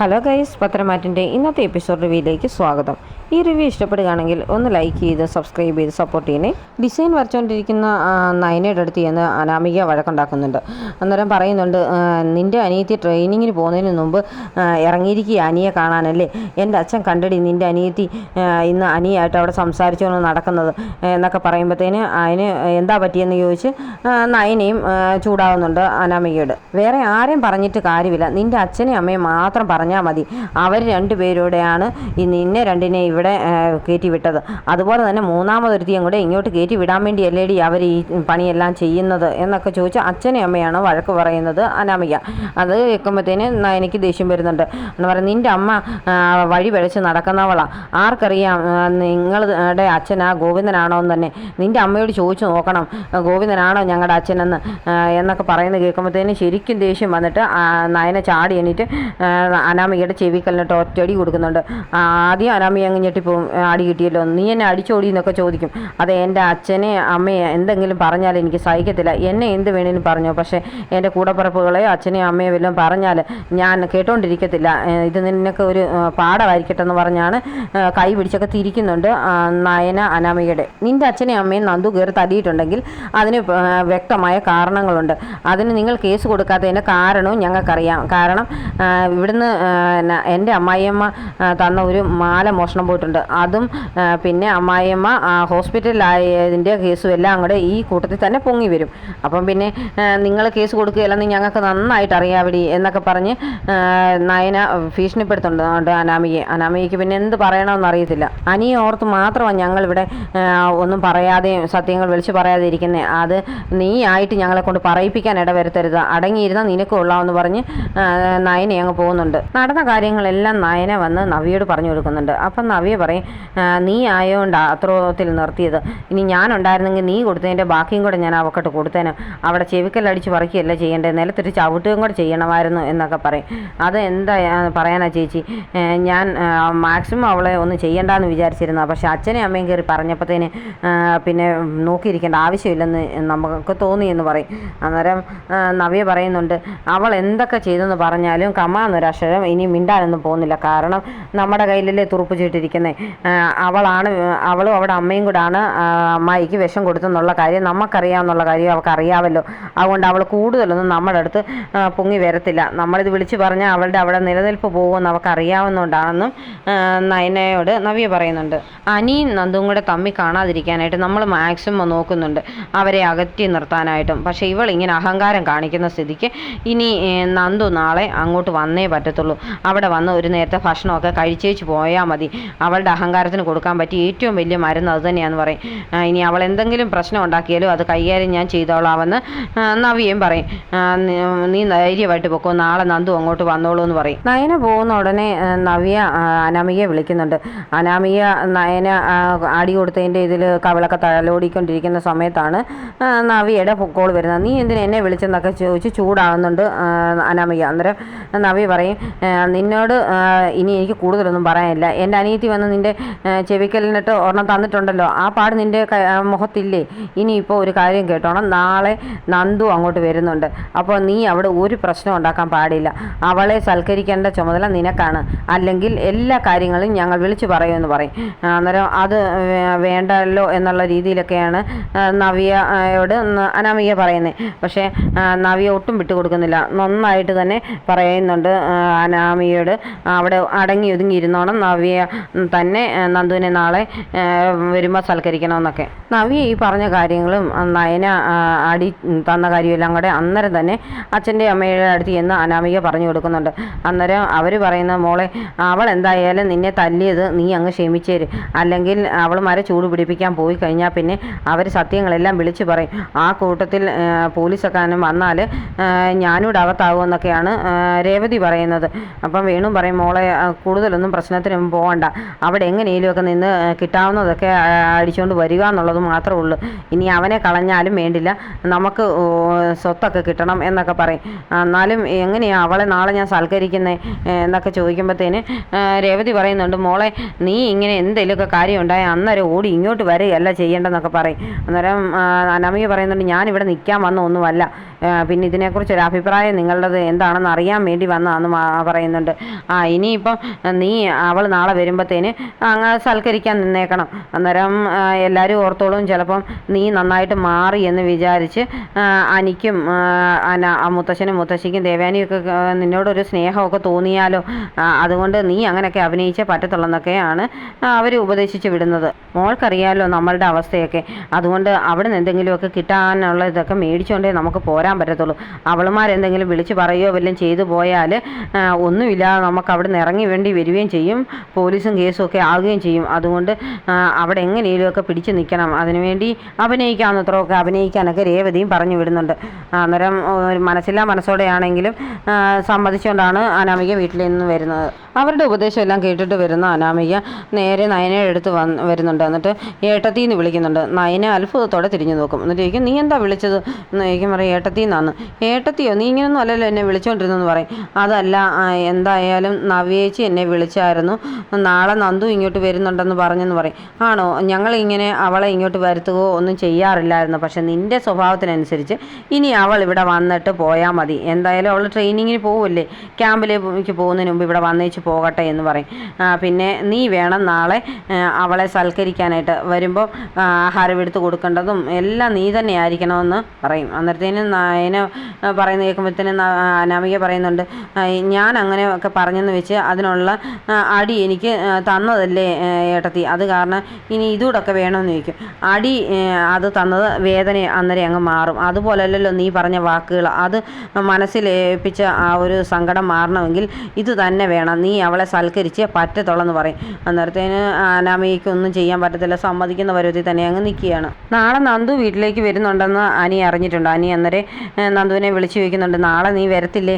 Hello guys, പത്രമാറ്റിൻ്റെ ഇന്നത്തെ episode റിവ്യൂയിലേക്ക് സ്വാഗതം. ഈ റിവ്യൂ ഇഷ്ടപ്പെടുകയാണെങ്കിൽ ഒന്ന് ലൈക്ക് ചെയ്ത് സബ്സ്ക്രൈബ് ചെയ്ത് സപ്പോർട്ട് ചെയ്യണേ. ഡിസൈൻ വരച്ചുകൊണ്ടിരിക്കുന്ന നയനയുടെ അടുത്ത് ചെന്ന് അനാമിക വഴക്കുണ്ടാക്കുന്നുണ്ട്. അന്നേരം പറയുന്നുണ്ട്, നിൻ്റെ അനിയത്തി ട്രെയിനിങ്ങിന് പോകുന്നതിന് മുമ്പ് ഇറങ്ങിയിരിക്കുക അനിയെ കാണാനല്ലേ. എൻ്റെ അച്ഛൻ കണ്ടടി നിൻ്റെ അനിയത്തി ഇന്ന് അനിയായിട്ട് അവിടെ സംസാരിച്ചുകൊണ്ട് നടക്കുന്നത് എന്നൊക്കെ പറയുമ്പോഴത്തേന് അതിന് എന്താ പറ്റിയെന്ന് ചോദിച്ച് നയനയും ചൂടാവുന്നുണ്ട് അനാമികയോട്. വേറെ ആരെയും പറഞ്ഞിട്ട് കാര്യമില്ല, നിൻ്റെ അച്ഛനെയും അമ്മയും മാത്രം പറഞ്ഞാൽ മതി. അവർ രണ്ടുപേരോടെയാണ് ഈ നിന്നെ രണ്ടിനെ ഇവിടെ കയറ്റി വിട്ടത്. അതുപോലെ തന്നെ മൂന്നാമതൊരുത്തിയും കൂടെ ഇങ്ങോട്ട് കയറ്റി വിടാൻ വേണ്ടിയല്ലേടി അവർ ഈ പണിയെല്ലാം ചെയ്യുന്നത് എന്നൊക്കെ ചോദിച്ച് അച്ഛനെയും അമ്മയാണ് വഴക്ക് പറയുന്നത് അനാമിക. അത് കേൾക്കുമ്പോഴത്തേന് എനിക്ക് ദേഷ്യം വരുന്നുണ്ട്. എന്ന് പറയുന്നത്, നിൻ്റെ അമ്മ വഴി പിഴച്ച് നടക്കുന്നവളാണ്. ആർക്കറിയാം നിങ്ങളുടെ അച്ഛൻ ആ ഗോവിന്ദനാണോ എന്ന് തന്നെ. നിൻ്റെ അമ്മയോട് ചോദിച്ചു നോക്കണം, ഗോവിന്ദനാണോ ഞങ്ങളുടെ അച്ഛനെന്ന് എന്നൊക്കെ പറയുന്നത് കേൾക്കുമ്പോഴത്തേന് ശരിക്കും ദേഷ്യം വന്നിട്ട് നയനെ ചാടി എണീറ്റ് അനാമികയുടെ ചെവിക്കല്ലിട്ട് ഒറ്റയടി കൊടുക്കുന്നുണ്ട്. ആദ്യം അനാമിക അങ്ങ് ഞെട്ടിപ്പോവും, അടി കിട്ടിയല്ലോ, നീ എന്നെ അടിച്ചോടി എന്നൊക്കെ ചോദിക്കും. അത് എൻ്റെ അച്ഛനെ അമ്മയെ എന്തെങ്കിലും പറഞ്ഞാൽ എനിക്ക് സഹിക്കത്തില്ല. എന്നെ എന്ത് വേണേലും പറഞ്ഞോ, പക്ഷേ എൻ്റെ കൂടപ്പിറപ്പുകളെ അച്ഛനെയും അമ്മയെ വല്ലതും പറഞ്ഞാൽ ഞാൻ കേട്ടോണ്ടിരിക്കത്തില്ല. ഇത് നിനക്ക് ഒരു പാഠമായിരിക്കട്ടെ എന്ന് പറഞ്ഞാണ് കൈ പിടിച്ചൊക്കെ തിരിക്കുന്നുണ്ട് നയന അനാമികയുടെ. നിൻ്റെ അച്ഛനെയും അമ്മയും നന്ദു കയറി തല്ലിയിട്ടുണ്ടെങ്കിൽ അതിന് വ്യക്തമായ കാരണങ്ങളുണ്ട്. അതിന് നിങ്ങൾ കേസ് കൊടുക്കാത്തതിൻ്റെ കാരണവും ഞങ്ങൾക്കറിയാം. കാരണം ഇവിടുന്ന് എൻ്റെ അമ്മായിയമ്മ തന്ന ഒരു മാല മോഷണം പോയിട്ടുണ്ട്. അതും പിന്നെ അമ്മായിയമ്മ ഹോസ്പിറ്റലിലായതിൻ്റെ കേസും എല്ലാം കൂടെ ഈ കൂട്ടത്തിൽ തന്നെ പൊങ്ങി വരും. അപ്പം പിന്നെ നിങ്ങൾ കേസ് കൊടുക്കുകയല്ലെന്ന് ഞങ്ങൾക്ക് നന്നായിട്ട് അറിയാവിടി എന്നൊക്കെ പറഞ്ഞ് നയന ഭീഷണിപ്പെടുത്തുന്നുണ്ട് അനാമികയ്ക്ക് പിന്നെ എന്ത് പറയണമെന്ന് അറിയത്തില്ല. അനിയെ ഓർത്ത് മാത്രമാണ് ഞങ്ങളിവിടെ ഒന്നും പറയാതെയും സത്യങ്ങൾ വിളിച്ച് പറയാതെ ഇരിക്കുന്നത്. അത് നീ ആയിട്ട് ഞങ്ങളെ കൊണ്ട് പറയിപ്പിക്കാൻ ഇടവരുത്തരുത്, അടങ്ങിയിരുന്നാൽ നിനക്ക് കൊള്ളാമെന്ന് പറഞ്ഞ് നയന അങ്ങ് പോകുന്നുണ്ട്. നടന്ന കാര്യങ്ങളെല്ലാം നയന വന്ന് നവിയോട് പറഞ്ഞു കൊടുക്കുന്നുണ്ട്. അപ്പം നവിയ പറയും, നീ ആയതുകൊണ്ട് അത്രത്തിൽ നിർത്തിയത്, ഇനി ഞാനുണ്ടായിരുന്നെങ്കിൽ നീ കൊടുത്തതിൻ്റെ ബാക്കിയും കൂടെ ഞാൻ അവക്കട്ട് കൊടുത്തേനെ. അവിടെ ചെവിക്കല്ലടിച്ച് പറിക്കുകയല്ല ചെയ്യേണ്ടത്, നിലത്തൊരു ചവിട്ടുകയും കൂടെ ചെയ്യണമായിരുന്നു എന്നൊക്കെ പറയും. അത് എന്താ പറയാനാ ചേച്ചി, ഞാൻ മാക്സിമം അവളെ ഒന്നും ചെയ്യണ്ടെന്ന് വിചാരിച്ചിരുന്ന, പക്ഷേ അച്ഛനെയും അമ്മയും കയറി പറഞ്ഞപ്പോഴത്തേന് പിന്നെ നോക്കിയിരിക്കേണ്ട ആവശ്യമില്ലെന്ന് നമുക്ക് തോന്നി എന്ന് പറയും. അന്നേരം നവിയ പറയുന്നുണ്ട്, അവൾ എന്തൊക്കെ ചെയ്തെന്ന് പറഞ്ഞാലും കമാന്നൊരക്ഷരം ഇനി മിണ്ടാനൊന്നും പോകുന്നില്ല. കാരണം നമ്മുടെ കയ്യിലല്ലേ തുറുപ്പ് ചീട്ടിരിക്കുന്നത്. അവളും അവിടെ അമ്മയും കൂടാണ് അമ്മായിക്ക് വിഷം കൊടുത്തെന്നുള്ള കാര്യം നമുക്കറിയാമെന്നുള്ള കാര്യം അവൾക്ക് അറിയാമല്ലോ. അതുകൊണ്ട് അവൾ കൂടുതലൊന്നും നമ്മുടെ അടുത്ത് പൊങ്ങി വരത്തില്ല. നമ്മളിത് വിളിച്ച് പറഞ്ഞാൽ അവളുടെ അവിടെ നിലനിൽപ്പ് പോകുമെന്ന് അവൾക്ക് അറിയാവുന്നതുകൊണ്ടാണെന്നും നയനയോട് നവ്യ പറയുന്നുണ്ട്. അനിയും നന്ദും കൂടെ തമ്മി കാണാതിരിക്കാനായിട്ട് നമ്മൾ മാക്സിമം നോക്കുന്നുണ്ട്, അവരെ അകറ്റി നിർത്താനായിട്ടും. പക്ഷേ ഇവളിങ്ങനെ അഹങ്കാരം കാണിക്കുന്ന സ്ഥിതിക്ക് ഇനി നന്ദു നാളെ അങ്ങോട്ട് വന്നേ പറ്റത്തുള്ളൂ. അവിടെ വന്ന് ഒരു നേരത്തെ ഭക്ഷണമൊക്കെ കഴിച്ചേച്ച് പോയാൽ മതി. അവളുടെ അഹങ്കാരത്തിന് കൊടുക്കാൻ പറ്റിയ ഏറ്റവും വലിയ മരുന്ന് അത് തന്നെയാണെന്ന് പറയും. ഇനി അവൾ എന്തെങ്കിലും പ്രശ്നം ഉണ്ടാക്കിയാലും അത് കൈകാര്യം ഞാൻ ചെയ്തോളാമെന്ന് നവിയും പറയും. നീ ധൈര്യമായിട്ട് പൊക്കോ, നാളെ നന്ദു അങ്ങോട്ട് വന്നോളൂ എന്ന് പറയും. നയന പോകുന്ന ഉടനെ നവ്യ അനാമികയെ വിളിക്കുന്നുണ്ട്. അനാമിക നയന അടി കൊടുത്തതിൻ്റെ ഇതിൽ കവിളൊക്കെ തലോടിക്കൊണ്ടിരിക്കുന്ന സമയത്താണ് നവിയുടെ കോൾ വരുന്നത്. നീ എന്തിനാ എന്നെ വിളിച്ചെന്നൊക്കെ ചോദിച്ച് ചൂടാകുന്നുണ്ട് അനാമിക. അന്നേരം നവ്യ പറയും, നിന്നോട് ഇനി എനിക്ക് കൂടുതലൊന്നും പറയാനില്ല. എൻ്റെ അനിയത്തി വന്ന് നിൻ്റെ ചെവിക്കലിനിട്ട് ഒരെണ്ണം തന്നിട്ടുണ്ടല്ലോ, ആ പാട് നിൻ്റെ മുഖത്തില്ലേ. ഇനിയിപ്പോൾ ഒരു കാര്യം കേട്ടോണം, നാളെ നന്ദു അങ്ങോട്ട് വരുന്നുണ്ട്. അപ്പോൾ നീ അവിടെ ഒരു പ്രശ്നം ഉണ്ടാക്കാൻ പാടില്ല. അവളെ സൽക്കരിക്കേണ്ട ചുമതല നിനക്കാണ്, അല്ലെങ്കിൽ എല്ലാ കാര്യങ്ങളും ഞങ്ങൾ വിളിച്ചു പറയുമെന്ന് പറയും. അന്നേരം അത് വേണ്ടല്ലോ എന്നുള്ള രീതിയിലൊക്കെയാണ് നവ്യയോട് അനാമിക പറയുന്നത്. പക്ഷേ നവ്യ ഒട്ടും വിട്ടുകൊടുക്കുന്നില്ല, നന്നായിട്ട് തന്നെ പറയുന്നുണ്ട് അനാമികയോട് അവിടെ അടങ്ങി ഒതുങ്ങി ഇരുന്നോണം, നവ്യ തന്നെ നന്ദുവിനെ നാളെ വരുമ്പോൾ സൽക്കരിക്കണമെന്നൊക്കെ. നവ്യ ഈ പറഞ്ഞ കാര്യങ്ങളും നയന അടി തന്ന കാര്യമെല്ലാം കൂടെ അന്നേരം തന്നെ അച്ഛൻ്റെ അമ്മയുടെ അടുത്ത് ചെന്ന് അനാമിക പറഞ്ഞു കൊടുക്കുന്നുണ്ട്. അന്നേരം അവർ പറയുന്ന, മോളെ അവൾ എന്തായാലും നിന്നെ തല്ലിയത് നീ അങ്ങ് ക്ഷമിച്ചേര്, അല്ലെങ്കിൽ അവളുമാരെ ചൂട് പിടിപ്പിക്കാൻ പോയി കഴിഞ്ഞാൽ പിന്നെ അവർ സത്യങ്ങളെല്ലാം വിളിച്ചു പറയും. ആ കൂട്ടത്തിൽ പോലീസൊക്കെ വന്നാൽ ഞാനിവിടെ അകത്താകുമെന്നൊക്കെയാണ് രേവതി പറയുന്നത്. അപ്പം വേണു പറയും, മോളെ കൂടുതലൊന്നും പ്രശ്നത്തിനും പോകണ്ട, അവിടെ എങ്ങനെയെങ്കിലുമൊക്കെ നിന്ന് കിട്ടാവുന്നതൊക്കെ അടിച്ചുകൊണ്ട് വരിക എന്നുള്ളത് മാത്രമേ ഉള്ളൂ. ഇനി അവനെ കളഞ്ഞാലും വേണ്ടില്ല, നമുക്ക് സ്വത്തൊക്കെ കിട്ടണം എന്നൊക്കെ പറയും. എന്നാലും എങ്ങനെയാണ് അവളെ നാളെ ഞാൻ സൽക്കരിക്കുന്നത് എന്നൊക്കെ ചോദിക്കുമ്പോഴത്തേന് രേവതി പറയുന്നുണ്ട്, മോളെ നീ ഇങ്ങനെ എന്തെങ്കിലുമൊക്കെ കാര്യം ഉണ്ടായാൽ അന്നേരം ഓടി ഇങ്ങോട്ട് വരികയല്ല ചെയ്യേണ്ടതെന്നൊക്കെ പറയും. അന്നേരം അനാമിക പറയുന്നുണ്ട്, ഞാനിവിടെ നിൽക്കാൻ വന്ന ഒന്നുമല്ല, പിന്നെ ഇതിനെക്കുറിച്ച് ഒരു അഭിപ്രായം നിങ്ങളുടേത് എന്താണെന്ന് അറിയാൻ വേണ്ടി വന്നതാണെന്ന് പറയുന്നുണ്ട്. ഇനിയിപ്പം നീ അവൾ നാളെ വരുമ്പോഴത്തേന് അങ്ങ് സൽക്കരിക്കാൻ നിന്നേക്കണം. അന്നേരം എല്ലാവരും ഓർത്തോളും ചിലപ്പം നീ നന്നായിട്ട് മാറി എന്ന് വിചാരിച്ച് അനിക്കും മുത്തശ്ശനും മുത്തശ്ശിക്കും ദേവയാനിയൊക്കെ നിന്നോടൊരു സ്നേഹമൊക്കെ തോന്നിയാലോ, അതുകൊണ്ട് നീ അങ്ങനെയൊക്കെ അഭിനയിച്ചേ പറ്റത്തുള്ളെന്നൊക്കെയാണ് അവർ ഉപദേശിച്ച് വിടുന്നത്. മോൾക്കറിയാമല്ലോ നമ്മളുടെ അവസ്ഥയൊക്കെ, അതുകൊണ്ട് അവിടെ നിന്ന് എന്തെങ്കിലുമൊക്കെ കിട്ടാനുള്ള ഇതൊക്കെ മേടിച്ചുകൊണ്ടേ നമുക്ക് പോരാൻ പറ്റത്തുള്ളൂ. അവളുമാരെന്തെങ്കിലും വിളിച്ച് പറയുകയോ വല്ലതും ചെയ്തു പോയാൽ ഒന്നുമില്ലാതെ നമുക്ക് അവിടെ നിന്ന് ഇറങ്ങി വേണ്ടി വരികയും ചെയ്യും, പോലീസും കേസും ഒക്കെ ആകുകയും ചെയ്യും. അതുകൊണ്ട് അവിടെ എങ്ങനെയെങ്കിലുമൊക്കെ പിടിച്ചു നിൽക്കണം. അതിനുവേണ്ടി അഭിനയിക്കാവുന്നത്രയൊക്കെ അഭിനയിക്കാനൊക്കെ രേവതിയും പറഞ്ഞു വിടുന്നുണ്ട്. അന്നേരം മനസ്സില്ലാ മനസ്സോടെയാണെങ്കിലും സമ്മതിച്ചുകൊണ്ടാണ് അനാമിക വീട്ടിൽ നിന്ന് വരുന്നത്. അവരുടെ ഉപദേശം എല്ലാം കേട്ടിട്ട് വരുന്ന അനാമിക നേരെ നയനയുടെ അടുത്ത് വരുന്നുണ്ട്. എന്നിട്ട് ഏട്ടത്തിന്ന് വിളിക്കുന്നുണ്ട്. നയന അത്ഭുതത്തോടെ തിരിഞ്ഞു നോക്കും. എന്നിട്ട് ചോദിക്കും, നീ എന്താ വിളിച്ചത് എന്ന് ചോദിക്കും. പറയും, ഏട്ടത്തിന്നാന്ന്. ഏട്ടത്തിയോ, നീ ഇങ്ങനെയൊന്നും അല്ലല്ലോ എന്നെ വിളിച്ചുകൊണ്ടിരുന്നെന്ന് പറയും. അതല്ല, എന്തായാലും നവ്യേച്ചി എന്നെ വിളിച്ചായിരുന്നു, നാളെ നന്ദു ഇങ്ങോട്ട് വരുന്നുണ്ടെന്ന് പറഞ്ഞെന്ന് പറയും. ആണോ, ഞങ്ങളിങ്ങനെ അവളെ ഇങ്ങോട്ട് വരുത്തുകയോ ഒന്നും ചെയ്യാറില്ലായിരുന്നു. പക്ഷെ നിൻ്റെ സ്വഭാവത്തിനനുസരിച്ച് ഇനി അവൾ ഇവിടെ വന്നിട്ട് പോയാൽ മതി. എന്തായാലും അവൾ ട്രെയിനിങ്ങിന് പോവില്ലേ, ക്യാമ്പിലേക്ക് പോകുന്നതിന് മുമ്പ് ഇവിടെ വന്നേച്ച് പോകട്ടെ എന്ന് പറയും. പിന്നെ നീ വേണം നാളെ അവളെ സൽക്കരിക്കാനായിട്ട്, വരുമ്പോൾ ആഹാരം എടുത്ത് കൊടുക്കേണ്ടതും എല്ലാം നീ തന്നെ ആയിരിക്കണമെന്ന് പറയും. അന്നേരത്തേന് നയന പറയുന്ന കേൾക്കുമ്പോഴത്തേനും അനാമിക പറയുന്നുണ്ട്, ഞാൻ അങ്ങനെ ഒക്കെ പറഞ്ഞെന്ന് വെച്ച് അതിനുള്ള അടി എനിക്ക് തന്നതല്ലേ ഏട്ടത്തി, അത് കാരണം ഇനി ഇതുകൂടൊക്കെ വേണമെന്ന് ചോദിക്കും. അടി അത് തന്നത് വേദന അന്നേരം അങ്ങ് മാറും. അതുപോലല്ലല്ലോ നീ പറഞ്ഞ വാക്കുകൾ, അത് മനസ്സിലേൽപ്പിച്ച ആ ഒരു സങ്കടം മാറണമെങ്കിൽ ഇത് തന്നെ വേണം, നീ അവളെ സൽക്കരിച്ച് പറ്റത്തുള്ളെന്ന് പറയും. അന്നേരത്തേന് അനാമികയ്ക്ക് ഒന്നും ചെയ്യാൻ പറ്റത്തില്ല, സമ്മതിക്കുന്ന പരുവത്തിൽ തന്നെ അങ്ങ് നിൽക്കുകയാണ്. നാളെ നന്ദു വീട്ടിലേക്ക് വരുന്നുണ്ടെന്ന് അനി അറിഞ്ഞിട്ടുണ്ട്. അനി അന്നേരം നന്ദുവിനെ വിളിച്ചു ചോദിക്കുന്നുണ്ട്, നാളെ നീ വരത്തില്ലേ,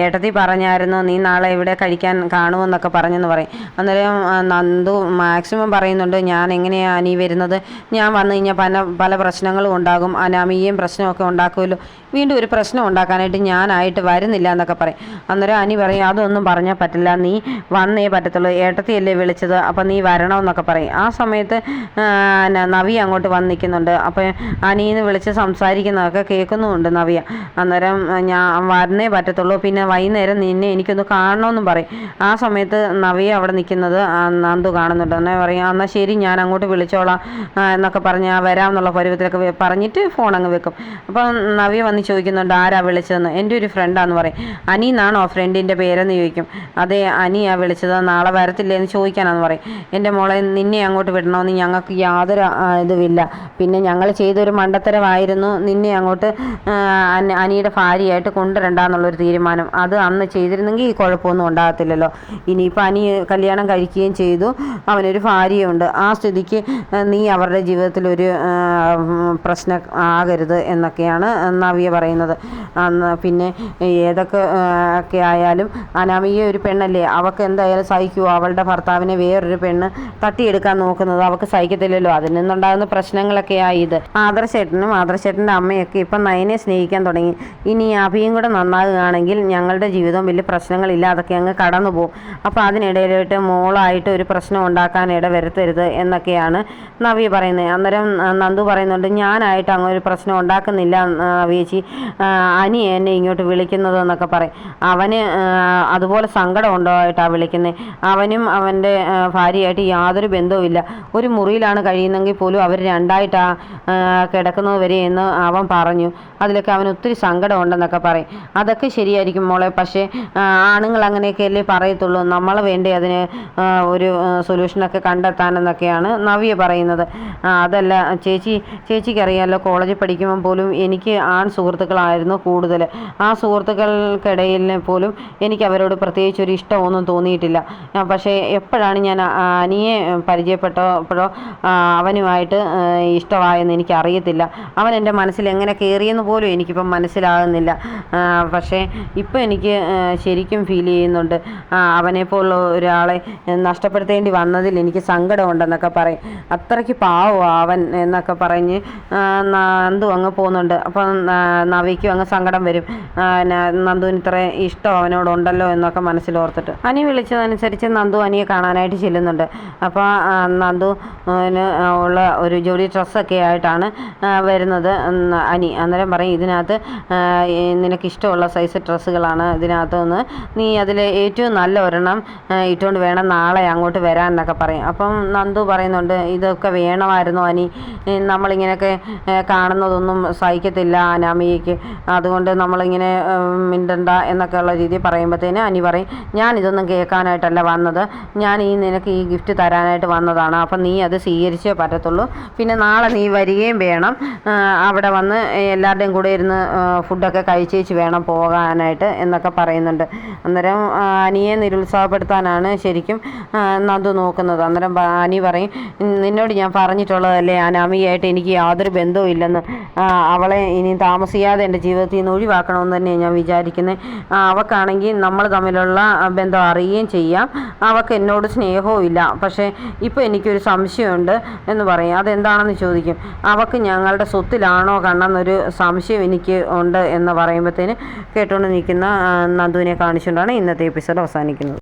ഏട്ടത്തി പറഞ്ഞായിരുന്നു നീ നാളെ ഇവിടെ കഴിക്കാൻ കാണുമെന്നൊക്കെ പറഞ്ഞെന്ന് പറയും. അന്നേരം നന്ദു മാക്സിമം പറയുന്നുണ്ട്, ഞാൻ എങ്ങനെയാണ് അനി വരുന്നത്, ഞാൻ വന്നു കഴിഞ്ഞാൽ പല പ്രശ്നങ്ങളും ഉണ്ടാകും, അനാമികയും പ്രശ്നമൊക്കെ ഉണ്ടാക്കുമല്ലോ, വീണ്ടും ഒരു പ്രശ്നം ഉണ്ടാക്കാനായിട്ട് ഞാനായിട്ട് വരുന്നില്ല എന്നൊക്കെ പറയും. അന്നേരം അനി പറയും, അതൊന്നും പറഞ്ഞാൽ പറ്റില്ല, നീ വന്നേ പറ്റത്തുള്ളൂ, ഏട്ടത്തിയല്ലേ വിളിച്ചത്, അപ്പം നീ വരണമെന്നൊക്കെ പറയും. ആ സമയത്ത് നവ്യ അങ്ങോട്ട് വന്ന് നിൽക്കുന്നുണ്ട്. അപ്പോൾ അനിന്ന് വിളിച്ച് സംസാരിക്കുന്നതൊക്കെ കേൾക്കുന്നുമുണ്ട് നവ്യ. അന്നേരം ഞാൻ വന്നേ പറ്റത്തുള്ളൂ, പിന്നെ വൈകുന്നേരം നിന്നെ എനിക്കൊന്ന് കാണണമെന്നും പറയും. ആ സമയത്ത് നവ്യ അവിടെ നിൽക്കുന്നത് നന്ദു കാണുന്നുണ്ട്. എന്നാൽ പറയും, എന്നാൽ ശരി ഞാൻ അങ്ങോട്ട് വിളിച്ചോളാം എന്നൊക്കെ പറഞ്ഞ് വരാമെന്നുള്ള പരുവത്തിലൊക്കെ പറഞ്ഞിട്ട് ഫോൺ അങ്ങ് വെക്കും. അപ്പം നവ്യ വന്ന് ചോദിക്കുന്നുണ്ട്, ആരാ വിളിച്ചതെന്ന്. എൻ്റെ ഒരു ഫ്രണ്ടാന്ന് പറയും. അനി എന്നാണോ ഫ്രണ്ടിൻ്റെ പേരെന്ന് ചോദിക്കും. അതെ, അനിയാ വിളിച്ചത്, നാളെ വരത്തില്ലേ എന്ന് ചോദിക്കാനാന്ന് പറയും. എൻ്റെ മോളെ, നിന്നെ അങ്ങോട്ട് വിടണമെന്ന് ഞങ്ങൾക്ക് യാതൊരു ഇതുമില്ല, പിന്നെ ഞങ്ങൾ ചെയ്തൊരു മണ്ടത്തരമായിരുന്നു നിന്നെ അങ്ങോട്ട് അനിയുടെ ഭാര്യയായിട്ട് കൊണ്ടുവരണ്ടെന്നുള്ളൊരു തീരുമാനം. അത് അന്ന് ചെയ്തിരുന്നെങ്കിൽ ഈ കുഴപ്പമൊന്നും ഉണ്ടാകത്തില്ലല്ലോ. ഇനിയിപ്പോൾ അനി കല്യാണം കഴിക്കുകയും ചെയ്തു, അവനൊരു ഭാര്യയുണ്ട്, ആ സ്ഥിതിക്ക് നീ അവരുടെ ജീവിതത്തിലൊരു പ്രശ്നം ആകരുത് എന്നൊക്കെയാണ് നവ്യ പറയുന്നത്. പിന്നെ ഏതൊക്കെ ഒക്കെ ആയാലും അനാമിക ഒരു പെണ്ണല്ലേ, അവൾക്ക് എന്തായാലും സഹിക്കുമോ, അവളുടെ ഭർത്താവിനെ വേറൊരു പെണ്ണ് തട്ടിയെടുക്കാൻ നോക്കുന്നത് അവൾക്ക് സഹിക്കത്തില്ലല്ലോ, അതിൽ നിന്നുണ്ടാകുന്ന പ്രശ്നങ്ങളൊക്കെയായി ഇത്. ആദർശേട്ടനും ആദർശേട്ടൻ്റെ അമ്മയൊക്കെ ഇപ്പം നയനെ സ്നേഹിക്കാൻ തുടങ്ങി. ഇനി അഭിയും കൂടെ നന്നാകുകയാണെങ്കിൽ ഞങ്ങളുടെ ജീവിതം വലിയ പ്രശ്നങ്ങളില്ലാതൊക്കെ അങ്ങ് കടന്നു പോകും. അപ്പോൾ അതിനിടയിലായിട്ട് മോളായിട്ട് ഒരു പ്രശ്നം ഉണ്ടാക്കാൻ ഇടവരുത്തരുത് എന്നൊക്കെയാണ് നവ്യ പറയുന്നത്. അന്നേരം നന്ദു പറയുന്നുണ്ട്, ഞാനായിട്ട് അങ്ങനെ ഒരു പ്രശ്നം ഉണ്ടാക്കുന്നില്ല നവ്യേച്ചി, അനി എന്നെ ഇങ്ങോട്ട് വിളിക്കുന്നത് എന്നൊക്കെ പറയും. അവന് അതുപോലെ സങ്കടം ഉണ്ടായിട്ടാണ് വിളിക്കുന്നത്. അവനും അവൻ്റെ ഭാര്യയായിട്ട് യാതൊരു ബന്ധവുമില്ല, ഒരു മുറിയിലാണ് കഴിയുന്നെങ്കിൽ പോലും അവർ രണ്ടായിട്ടാണ് കിടക്കുന്നത് വരെ എന്ന് അവൻ പറഞ്ഞു. അതിലൊക്കെ അവന് ഒത്തിരി സങ്കടം ഉണ്ടെന്നൊക്കെ പറയും. അതൊക്കെ ശരിയായിരിക്കും മോളെ, പക്ഷേ ആണുങ്ങൾ അങ്ങനെയൊക്കെയല്ലേ പറയത്തുള്ളൂ, നമ്മൾ വേണ്ടേ അതിന് ഒരു സൊല്യൂഷനൊക്കെ കണ്ടെത്താനെന്നൊക്കെയാണ് നവ്യ പറയുന്നത്. അതല്ല ചേച്ചിക്കറിയാമല്ലോ, കോളേജിൽ പഠിക്കുമ്പോൾ പോലും എനിക്ക് ആൺ സുഹൃത്തുക്കളായിരുന്നു കൂടുതൽ. ആ സുഹൃത്തുക്കൾക്കിടയിൽ പോലും എനിക്ക് അവരോട് പ്രത്യേകിച്ച് ഒരു ഇഷ്ടമൊന്നും തോന്നിയിട്ടില്ല. പക്ഷേ എപ്പോഴാണ് ഞാൻ അനിയെ പരിചയപ്പെട്ടപ്പോഴോ അവനുമായിട്ട് ഇഷ്ടമായെന്ന് എനിക്കറിയത്തില്ല. അവൻ എൻ്റെ മനസ്സിൽ എങ്ങനെ കയറിയെന്ന് പോലും എനിക്കിപ്പം മനസ്സിലാകുന്നില്ല. പക്ഷേ ഇപ്പം എനിക്ക് ശരിക്കും ഫീൽ ചെയ്യുന്നുണ്ട്, അവനെപ്പോലുള്ള ഒരാളെ നഷ്ടപ്പെടുത്തേണ്ടി വന്നതിൽ എനിക്ക് സങ്കടമുണ്ടെന്നൊക്കെ പറയും. അത്രയ്ക്ക് പാവമാണ് അവൻ എന്നൊക്കെ പറഞ്ഞ് നന്ദു അങ്ങ് പോകുന്നുണ്ട്. അപ്പം നവിക്കും അങ്ങ് സങ്കടം വരും. നന്ദുവിന് ഇത്ര ഇഷ്ടം അവനോടുണ്ടല്ലോ എന്നൊക്കെ മനസ്സിലോർത്തിട്ട് അനി വിളിച്ചതനുസരിച്ച് നന്ദു അനിയെ കാണാനായിട്ട് ചെല്ലുന്നുണ്ട്. അപ്പോൾ നന്ദുവിന് ഉള്ള ഒരു ജോഡി ഡ്രസ്സൊക്കെ ആയിട്ടാണ് വരുന്നത് അനി. അന്നേരം പറയും, ഇതിനകത്ത് നിനക്കിഷ്ടമുള്ള സൈസ് ഡ്രസ്സുകളാണ് ഇതിനകത്ത് നിന്ന്, നീ അതിൽ ഏറ്റവും നല്ല ഒരെണ്ണം ഇട്ടുകൊണ്ട് വേണം നാളെ അങ്ങോട്ട് വരാൻ എന്നൊക്കെ പറയും. അപ്പം നന്ദു പറയുന്നുണ്ട്, ഇതൊക്കെ വേണമായിരുന്നു അനി, നമ്മളിങ്ങനെയൊക്കെ കാണുന്നതൊന്നും സഹിക്കത്തില്ല അനാമികയ്ക്ക്, അതുകൊണ്ട് നമ്മളിങ്ങനെ മിണ്ടണ്ട എന്നൊക്കെ ഉള്ള രീതി പറയുമ്പോഴത്തേന് അനി പറയും, ഞാനിതൊന്നും കേൾക്കാനായിട്ടല്ല വന്നത്, ഞാൻ നിനക്ക് ഈ ഗിഫ്റ്റ് തരാനായിട്ട് വന്നതാണ്, അപ്പം നീ അത് സ്വീകരിച്ചേ പറ്റത്തുള്ളൂ, പിന്നെ നാളെ നീ വരികയും വേണം, അവിടെ വന്ന് എല്ലാവരുടെയും കൂടെ ഇരുന്ന് ഫുഡൊക്കെ കഴിച്ചേച്ച് വേണം പോകാനായിട്ട് എന്നൊക്കെ പറയുന്നുണ്ട്. അന്നേരം അനിയെ നിരുത്സാഹപ്പെടുത്താനാണ് ശരിക്കും നന്ദു നോക്കുന്നത്. അന്നേരം അനി പറയും, നിന്നോട് ഞാൻ പറഞ്ഞിട്ടുള്ളതല്ലേ അനാമികയായിട്ട് എനിക്ക് യാതൊരു ബന്ധവും ഇല്ലെന്ന്, അവളെ ഇനി താമസിയാതെ എൻ്റെ ജീവിതത്തിൽ നിന്ന് ഒഴിവാക്കണമെന്ന് തന്നെയാണ് ഞാൻ വിചാരിക്കുന്നത്. അവൾക്കാണെങ്കിൽ നമ്മൾ തമ്മിലുള്ള ബന്ധം അറിയുകയും ചെയ്യാം, അവൾക്ക് എന്നോട് സ്നേഹവും ഇല്ല, പക്ഷേ ഇപ്പോൾ എനിക്കൊരു സംശയമുണ്ട് എന്ന് പറയും. അതെന്താണെന്ന് ചോദിക്കും. അവൾക്ക് ഞങ്ങളുടെ സ്വത്തിലാണോ കണ്ണെന്നൊരു സംശയം എനിക്ക് ഉണ്ട് എന്ന് പറയുമ്പോഴത്തേന് കേട്ടുകൊണ്ട് നിൽക്കുന്ന നന്ദുവിനെ കാണിച്ചുകൊണ്ടാണ് ഇന്നത്തെ എപ്പിസോഡ് അവസാനിക്കുന്നത്.